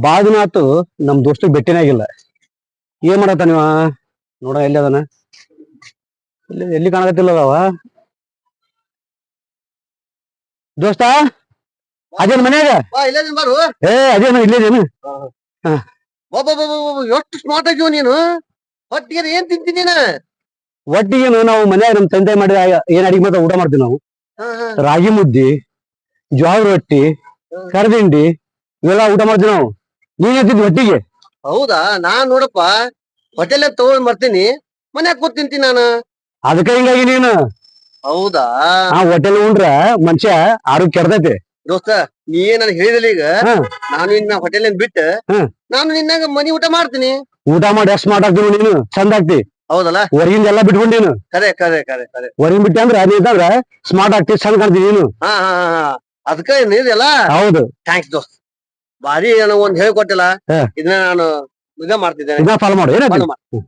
ಬಾಳ ದಿನ ಆತು ನಮ್ ದೋಸ್ತಿಗ್ ಭೇಟಿನೇ ಆಗಿಲ್ಲ. ಏನ್ ಮಾಡತ್ತ ನೀವ? ನೋಡ ಎಲ್ಲಿ ಅದನ? ಎಲ್ಲಿ ಕಾಣಕತ್ತಿಲ್ಲ ಅದಾವ ದೋಸ್ತ. ಅದೇನ್ ಮನ್ಯಾಗ? ಅದೇನು ಇಲ್ಲೇದೇನು? ಎಷ್ಟು ಸ್ಮಾರ್ಟ್ ಆಗಿವ ನೀನು. ಹೊಟ್ಟಿಗೆ ಏನ್ ತಿಂತೀನಿ ನೀನ? ಒಟ್ಟಿಗೇನು ನಾವು ಮನ್ಯಾಗ ನಮ್ ತಂದೆ ಮಾಡಿದ ಏನ್ ಅಡಿಗೆ ಮಾತ್ರ ಊಟ ಮಾಡ್ತೀವಿ ನಾವು. ರಾಗಿ ಮುದ್ದಿ, ಜೋಳ ರೊಟ್ಟಿ, ಕರದಿಂಡಿ ಇವೆಲ್ಲ ಊಟ ಮಾಡ್ತೀವಿ ನಾವು. ನೀನ್ ಎತ್ತಿದ್ವಿ ಒಟ್ಟಿಗೆ. ಹೌದಾ? ನಾನ್ ನೋಡಪ್ಪ ಹೋಟೆಲ್ ತಗೊಂಡ್ ಬರ್ತೀನಿ, ಮನ್ಯಾಗ ಕೂತ್ ತಿಂತೀನಿ ನಾನು. ಅದಕ್ಕ ಹಿಂಗಾಗಿ ನೀನು. ಹೌದಾ? ಆ ಹೋಟೆಲ್ ಉಂಡ್ರ ಮನುಷ್ಯ ಆರೋಗ್ಯ ಕೆಡ್ತೈತಿ. ದೋಸ್ತ ನೀ ನನ್ ಹೇಳಿದಿಲ್ಲ ಈಗ. ನಾನು ಇನ್ನ ಹೋಟೆಲ್ ಬಿಟ್ಟ ನಾನು ನಿನ್ನಾಗ ಮನಿ ಊಟ ಮಾಡ್ತೀನಿ. ಊಟ ಮಾಡಿ ಎಷ್ಟು ಸ್ಮಾರ್ಟ್ ಆಗ್ತೀವಿ ನೀನು, ಚಂದ ಆಗ್ತಿ. ಹೌದಲ್ಲ? ಹೊರಗಿಂದ ಎಲ್ಲಾ ಬಿಟ್ಕೊಂಡು ನೀನು. ಕರೆ ಕರೆ ಕರೆ ಕರೆ. ಹೊರಗಿನ ಬಿಟ್ಟೆ ಅಂದ್ರೆ ನೀಂದ್ರ ಸ್ಮಾರ್ಟ್ ಆಗ್ತಿ, ಚಂದ ಕಾಣ್ತೀವಿ ನೀನು. ಅದಕ್ಕ ನೀದಲ್ಲ. ಹೌದು. ಥ್ಯಾಂಕ್ಸ್ ದೋಸ್ತ್. ಬಾರಿ ನನಗೆ ಒಂದ್ ಹೇಳ್ಕೊಟ್ಟಿಲ್ಲ. ಇದನ್ನ ನಾನು ಇದ ಮಾಡ್ತಿದ್ದೇನೆ. ಫಾಲೋ ಮಾಡು. ಏನಾಯ್ತು?